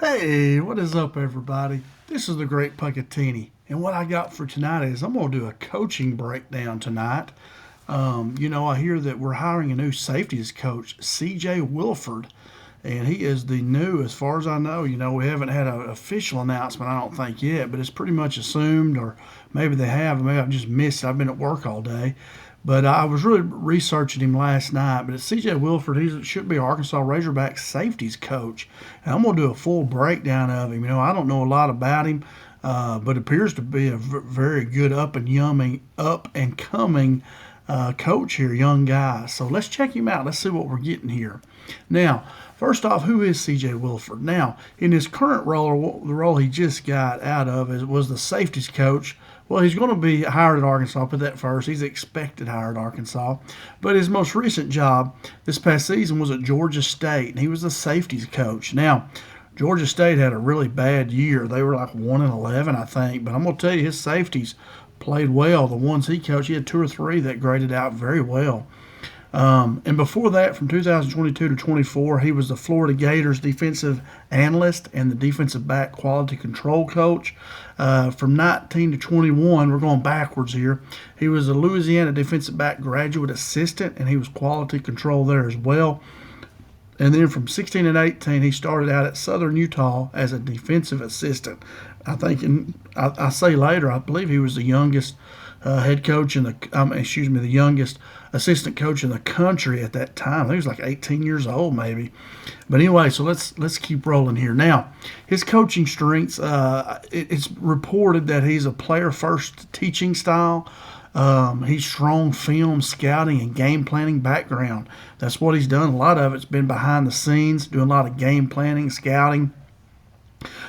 Hey, what is up, everybody? This is the Great Puckettini, and what I got for tonight is I'm going to do a coaching breakdown tonight. I hear that we're hiring a new safeties coach, CJ Wilford, and he is the new, as far as I know. We haven't had an official announcement, I don't think yet, but it's pretty much assumed, or maybe they have, maybe I've just missed it. I've been at work all day. But I was really researching him last night. But it's CJ Wilford. He should be Arkansas Razorbacks safeties coach. And I'm going to do a full breakdown of him. I don't know a lot about him, but appears to be a very good up and coming coach here, young guy. So let's check him out. Let's see what we're getting here. Now, first off, who is CJ Wilford? Now, in his current role, the role he just got out of was the safeties coach. Well, he's going to be hired at Arkansas. I'll put that first. He's expected hired at Arkansas. But his most recent job this past season was at Georgia State, and he was the safeties coach. Now, Georgia State had a really bad year. They were like 1-11, I think. But I'm going to tell you, his safeties played well. The ones he coached, he had two or three that graded out very well. And before that, from 2022 to 24, he was the Florida Gators defensive analyst and the defensive back quality control coach. From 19 to 21, we're going backwards here. He was a Louisiana defensive back graduate assistant, and he was quality control there as well. And then from 16 and 18, he started out at Southern Utah as a defensive assistant. I say later, I believe he was the youngest head coach the youngest assistant coach in the country at that time. I think he was like 18 years old, maybe. But anyway, so let's keep rolling here. Now, his coaching strengths. It's reported that he's a player-first teaching style. He's strong film scouting and game planning background. That's what he's done. A lot of it's been behind the scenes, doing a lot of game planning, scouting.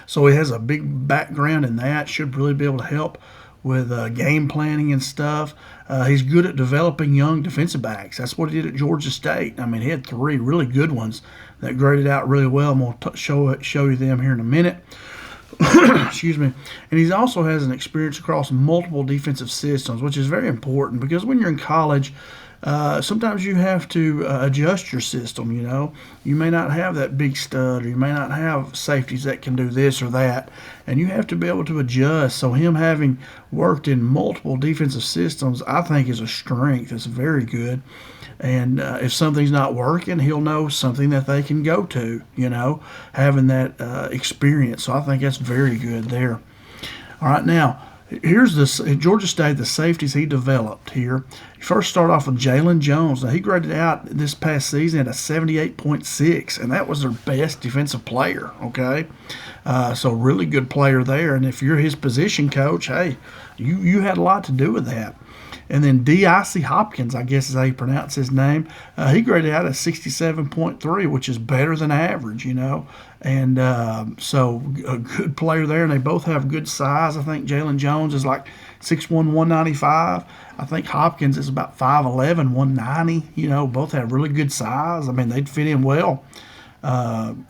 So he has a big background in that. Should really be able to help with game planning and stuff. He's good at developing young defensive backs. That's what he did at Georgia State. He had three really good ones that graded out really well. I'm going to show you them here in a minute. Excuse me. And he also has an experience across multiple defensive systems, which is very important because when you're in college, sometimes you have to adjust your system. You may not have that big stud, or you may not have safeties that can do this or that, and you have to be able to adjust. So him having worked in multiple defensive systems, I think, is a strength. It's very good. And if something's not working, he'll know something that they can go to, having that experience. So I think that's very good there. All right, now, here's this Georgia State, the safeties he developed here. You first start off with Jalen Jones. Now, he graded out this past season at a 78.6, and that was their best defensive player, okay? So really good player there. And if you're his position coach, hey, you had a lot to do with that. And then D.I.C. Hopkins, I guess is how you pronounce his name. He graded out at 67.3, which is better than average, And so a good player there, and they both have good size. I think Jalen Jones is like 6'1", 195. I think Hopkins is about 5'11", 190. Both have really good size. They'd fit in well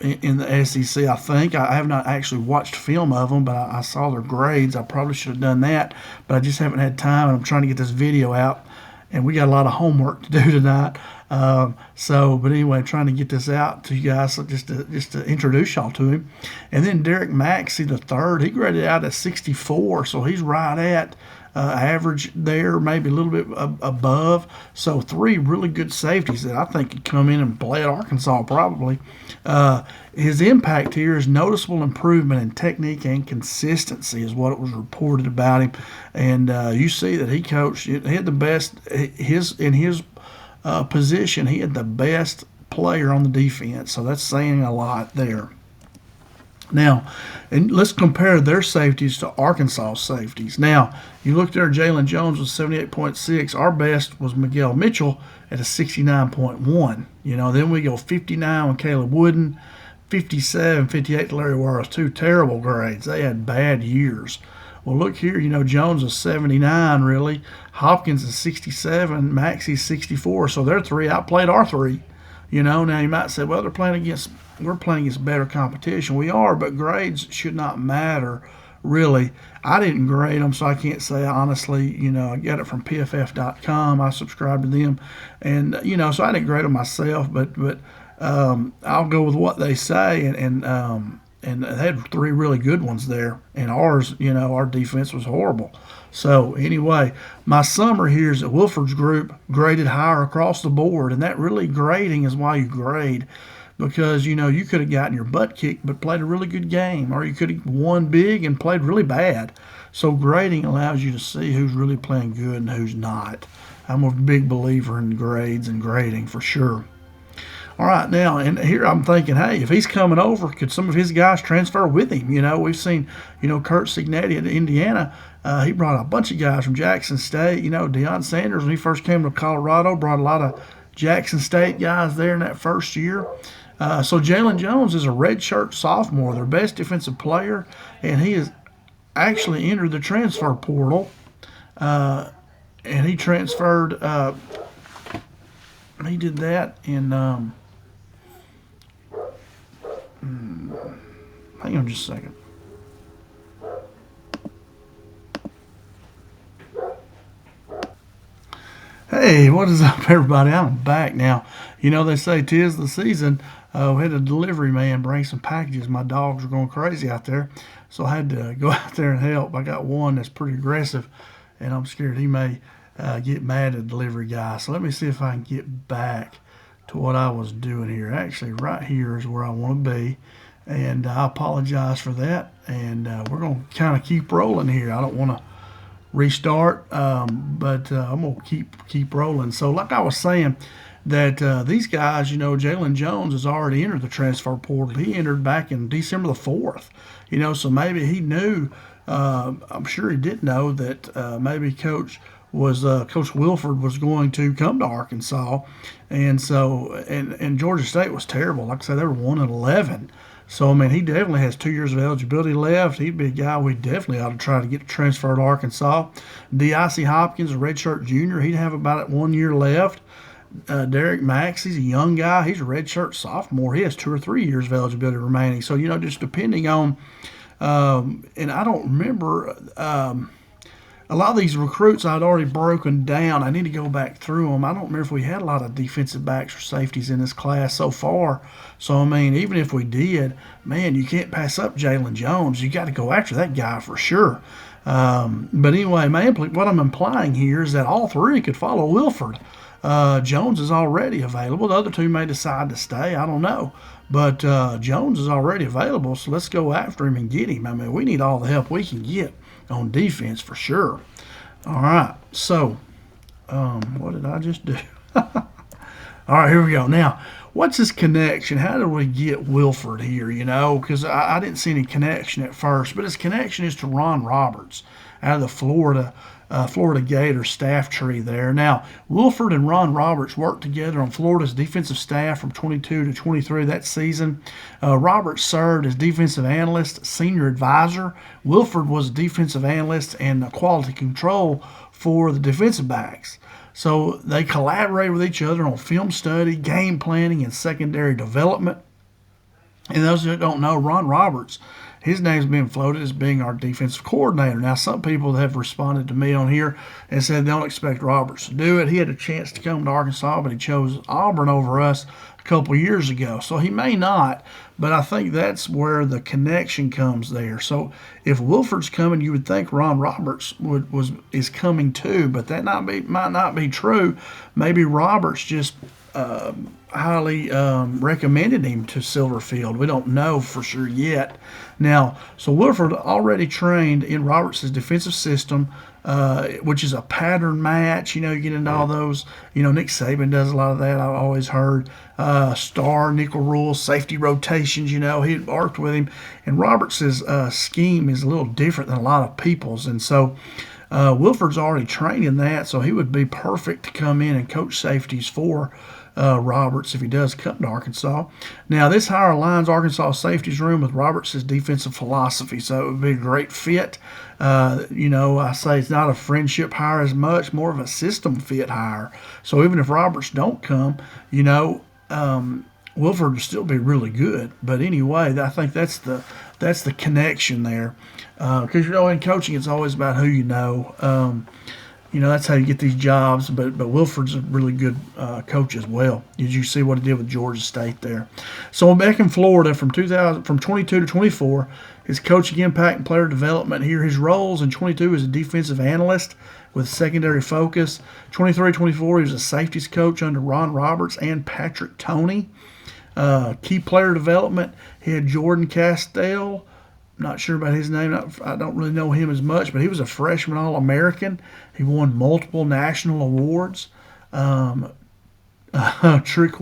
in the SEC, I think. I have not actually watched film of them, but I saw their grades. I probably should have done that, but I just haven't had time, and I'm trying to get this video out, and we got a lot of homework to do tonight. But anyway, trying to get this out to you guys just to introduce y'all to him. And then Derek Maxey, the third, he graded out at 64, so he's right at average there, maybe a little bit above. So three really good safeties that I think could come in and play at Arkansas probably. His impact here is noticeable improvement in technique and consistency is what it was reported about him. And you see that he had the best, in his position, he had the best player on the defense. So that's saying a lot there. Now, and let's compare their safeties to Arkansas safeties. Now, you look there, Jalen Jones was 78.6. Our best was Miguel Mitchell at a 69.1. Then we go 59 with Caleb Wooden, 57, 58 to Larry Warris. Two terrible grades. They had bad years. Well, look here, Jones is 79, really. Hopkins is 67. Maxey's 64. So their three outplayed our three. Now you might say, well, we're playing against better competition. We are, but grades should not matter, really. I didn't grade them, so I can't say honestly. I got it from PFF.com. I subscribe to them, and so I didn't grade them myself, but I'll go with what they say, and and they had three really good ones there. And ours, our defense was horrible. So anyway, my summer here is at Wilford's group graded higher across the board, and that really grading is why you grade. Because you could have gotten your butt kicked but played a really good game, or you could have won big and played really bad. So grading allows you to see who's really playing good and who's not. I'm a big believer in grades and grading for sure. All right, now, and here I'm thinking, hey, if he's coming over, could some of his guys transfer with him? We've seen, Kurt Signetti at Indiana. He brought a bunch of guys from Jackson State. Deion Sanders, when he first came to Colorado, brought a lot of Jackson State guys there in that first year. So Jalen Jones is a redshirt sophomore, their best defensive player, and he has actually entered the transfer portal. And he transferred. He did that in. Hang on just a second. Hey, what is up, everybody? I'm back now. They say 'tis the season. We had a delivery man bring some packages. My dogs were going crazy out there, so I had to go out there and help. I got one that's pretty aggressive, and I'm scared he may get mad at the delivery guy. So let me see if I can get back to what I was doing here. Actually, right here is where I want to be, and I apologize for that. And we're going to kind of keep rolling here. I don't want to restart, but I'm going to keep rolling. So like I was saying, that these guys, Jalen Jones has already entered the transfer portal. He entered back in December the 4th, so maybe he knew, I'm sure he did know that maybe Coach Wilford was going to come to Arkansas. And so, and Georgia State was terrible. Like I said, they were 1-11. So, he definitely has 2 years of eligibility left. He'd be a guy we definitely ought to try to get transferred to Arkansas. D.I.C. Hopkins, a redshirt junior, he'd have about 1 year left. Derek Max, he's a young guy. He's a redshirt sophomore. He has 2 or 3 years of eligibility remaining. So, just depending on, and I don't remember, a lot of these recruits I'd already broken down. I need to go back through them. I don't remember if we had a lot of defensive backs or safeties in this class so far. So, even if we did, man, you can't pass up Jalen Jones. You got to go after that guy for sure. But anyway, what I'm implying here is that all three could follow Wilford. Jones is already available. The other two may decide to stay. I don't know. But Jones is already available, so let's go after him and get him. We need all the help we can get on defense for sure. All right. So, what did I just do? All right, here we go. Now, what's his connection? How did we get Wilford here, Because I didn't see any connection at first. But his connection is to Ron Roberts out of the Florida Gator staff tree there. Now, Wilford and Ron Roberts worked together on Florida's defensive staff from 22 to 23 that season. Roberts served as defensive analyst, senior advisor. Wilford was a defensive analyst and quality control for the defensive backs. So they collaborated with each other on film study, game planning, and secondary development. And those that don't know, Ron Roberts, his name's been floated as being our defensive coordinator. Now, some people have responded to me on here and said they don't expect Roberts to do it. He had a chance to come to Arkansas, but he chose Auburn over us a couple years ago. So he may not, but I think that's where the connection comes there. So if Wilford's coming, you would think Ron Roberts is coming too, but that might not be true. Maybe Roberts just highly recommended him to Silverfield. We don't know for sure yet. Now, so Wilford already trained in Roberts' defensive system, which is a pattern match. You get into all those. Nick Saban does a lot of that. I've always heard star, nickel rules, safety rotations. He worked with him. And Roberts' scheme is a little different than a lot of people's. And so Wilford's already trained in that, so he would be perfect to come in and coach safeties for Roberts if he does come to Arkansas. Now, this hire aligns Arkansas safeties room with Roberts' defensive philosophy, so it would be a great fit. I say it's not a friendship hire as much, more of a system fit hire. So even if Roberts don't come, Wilford would still be really good. But anyway, I think that's the connection there. Because in coaching, it's always about who you know. that's how you get these jobs. But Wilford's a really good coach as well. Did you see what he did with Georgia State there? So back in Florida from 22 to 24, his coaching impact and player development here. His roles in 22 as a defensive analyst with secondary focus. 23-24, he was a safeties coach under Ron Roberts and Patrick Toney. Key player development, he had Jordan Castell. Not sure about his name. I don't really know him as much, but he was a freshman All-American. He won multiple national awards. Trick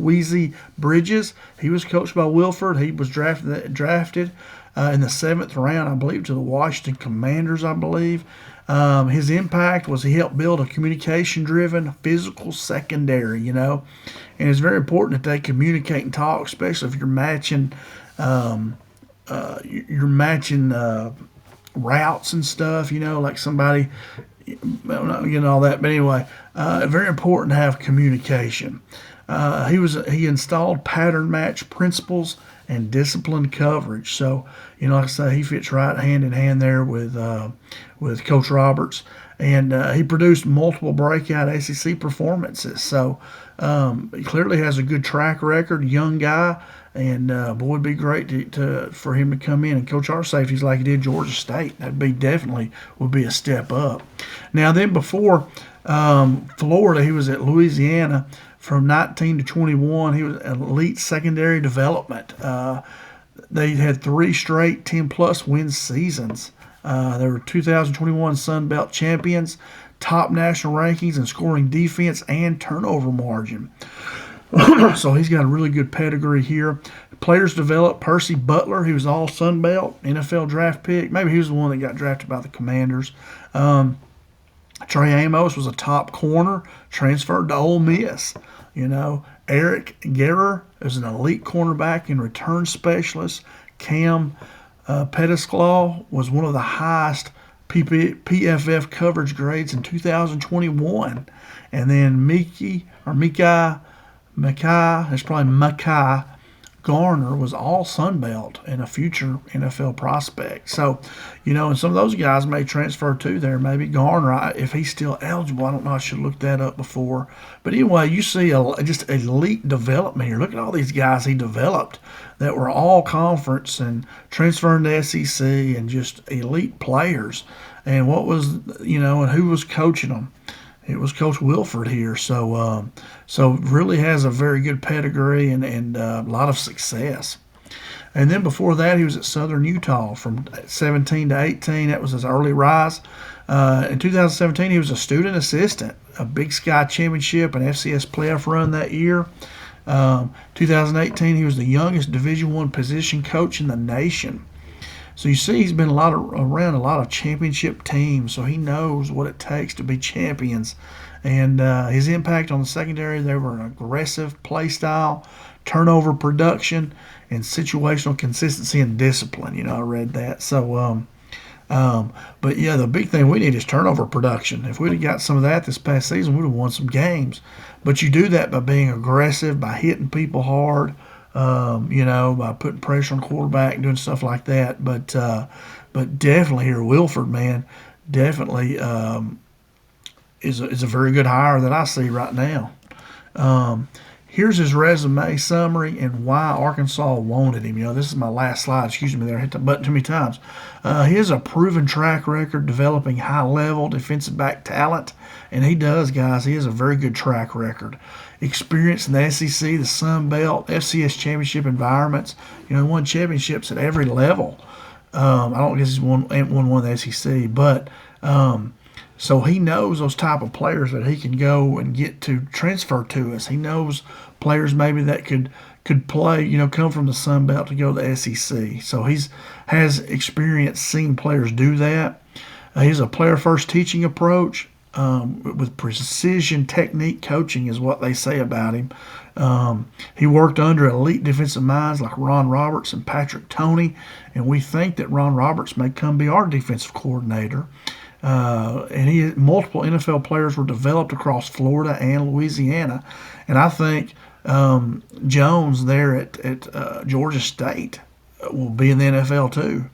Bridges, he was coached by Wilford. He was drafted in the 7th round, I believe, to the Washington Commanders, I believe. His impact was he helped build a communication-driven, physical secondary, and it's very important that they communicate and talk, especially if you're matching routes and stuff, like somebody, I'm not getting all that, but anyway, very important to have communication. He installed pattern match principles and disciplined coverage. So, like I say, he fits right hand in hand there with Coach Roberts. And he produced multiple breakout SEC performances. So he clearly has a good track record, young guy. And boy, it'd be great for him to come in and coach our safeties like he did Georgia State. Would be a step up. Now then, before Florida, he was at Louisiana from 19 to 21. He was elite secondary development. They had 3 straight 10-plus win seasons. They were 2021 Sun Belt champions, top national rankings in scoring defense and turnover margin. So he's got a really good pedigree here. Players developed Percy Butler, he was all Sun Belt, NFL draft pick. Maybe he was the one that got drafted by the Commanders. Trey Amos was a top corner, transferred to Ole Miss. Eric Guerrer is an elite cornerback and return specialist. Cam Pettisclaw was one of the highest PFF coverage grades in 2021. And then Makai Garner was all Sun Belt and a future NFL prospect. So, and some of those guys may transfer to there. Maybe Garner, if he's still eligible. I don't know. I should look that up before. But anyway, you see just elite development here. Look at all these guys he developed that were all conference and transferring to SEC and just elite players. And and who was coaching them? It was Coach Wilford here, so really has a very good pedigree and a lot of success. And then before that, he was at Southern Utah from 17 to 18. That was his early rise. In 2017, he was a student assistant, a Big Sky Championship and FCS playoff run that year. 2018, he was the youngest Division I position coach in the nation. So you see he's been around a lot of championship teams, so he knows what it takes to be champions. And his impact on the secondary, they were an aggressive play style, turnover production, and situational consistency and discipline. I read that. So, but yeah, the big thing we need is turnover production. If we'd have got some of that this past season, we'd have won some games. But you do that by being aggressive, by hitting people hard, by putting pressure on the quarterback and doing stuff like that. But definitely here, Wilford, man, definitely is a very good hire that I see right now. Here's his resume summary and why Arkansas wanted him. This is my last slide. Excuse me there. I hit the button too many times. He has a proven track record developing high-level defensive back talent, and he does, guys. He has a very good track record. Experience in the SEC, the Sun Belt, FCS championship environments. He won championships at every level. I don't guess he's won one of the SEC, but so he knows those type of players that he can go and get to transfer to us. He knows players maybe that could play, come from the Sun Belt to go to the SEC. So has experience seeing players do that. He has a player-first teaching approach with precision technique coaching is what they say about him. He worked under elite defensive minds like Ron Roberts and Patrick Toney, and we think that Ron Roberts may come be our defensive coordinator. And multiple NFL players were developed across Florida and Louisiana. And I think Jones there at Georgia State will be in the NFL too.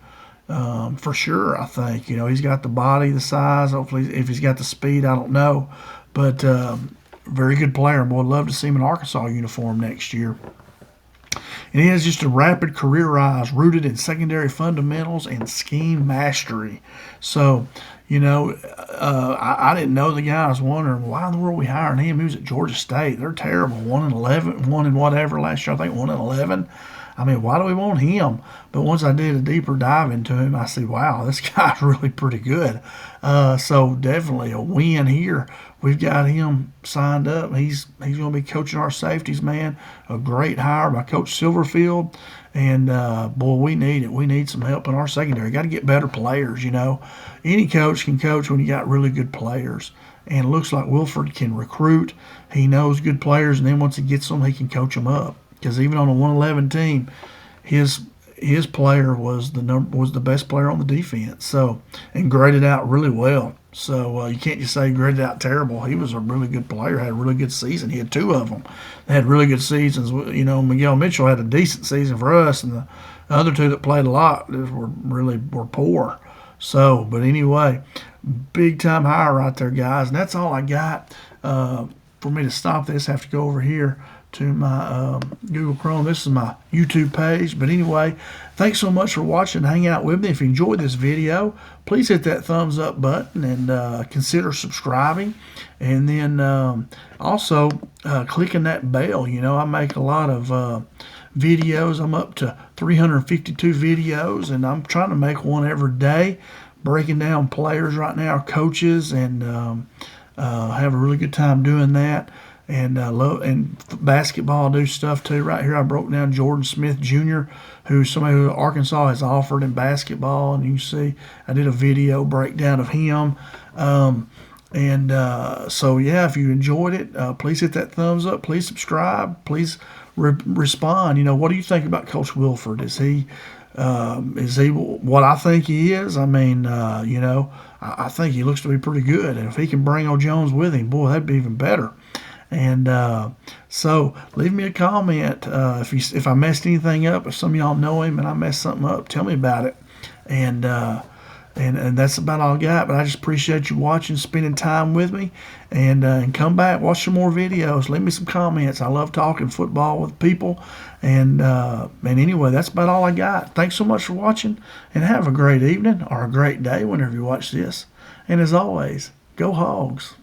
for sure. I think he's got the body, the size. Hopefully, if he's got the speed, I don't know, but very good player. Boy, I'd love to see him in Arkansas uniform next year. And he has just a rapid career rise rooted in secondary fundamentals and scheme mastery. So, I didn't know the guy. I was wondering why in the world we hiring him. He was at Georgia State. They're terrible. 1-11, 1 and whatever last year. I think 1-11. I mean, why do we want him? But once I did a deeper dive into him, I see, wow, this guy's really pretty good. So definitely a win here. We've got him signed up. He's going to be coaching our safeties, man. A great hire by Coach Silverfield. And, boy, we need it. We need some help in our secondary. Got to get better players, Any coach can coach when you got really good players. And it looks like Wilford can recruit. He knows good players, and then once he gets them, he can coach them up. Because even on a 1-11 team, his player was the best player on the defense. So, and graded out really well. So you can't just say he graded out terrible. He was a really good player. Had a really good season. He had two of them. They had really good seasons. Miguel Mitchell had a decent season for us, and the other two that played a lot were poor. So, but anyway, big time hire right there, guys. And that's all I got. For me to stop this, I have to go over here to my Google Chrome. This is my YouTube page. But anyway, thanks so much for watching and hanging out with me. If you enjoyed this video, please hit that thumbs up button and consider subscribing. And then also clicking that bell. I make a lot of videos. I'm up to 352 videos, and I'm trying to make one every day, breaking down players right now, coaches, and have a really good time doing that. And basketball, I do stuff too. Right here, I broke down Jordan Smith Jr., who's somebody who Arkansas has offered in basketball, and you can see I did a video breakdown of him. So yeah, if you enjoyed it, please hit that thumbs up. Please subscribe. Please respond. What do you think about Coach Wilford? Is he what I think he is? I mean, I think he looks to be pretty good, and if he can bring O'Jones with him, boy, that'd be even better. And so leave me a comment if I messed anything up. If some of y'all know him and I messed something up, tell me about it. And that's about all I got. But I just appreciate you watching, spending time with me, and come back, watch some more videos. Leave me some comments. I love talking football with people. And anyway, that's about all I got. Thanks so much for watching, and have a great evening or a great day whenever you watch this. And as always, go Hogs.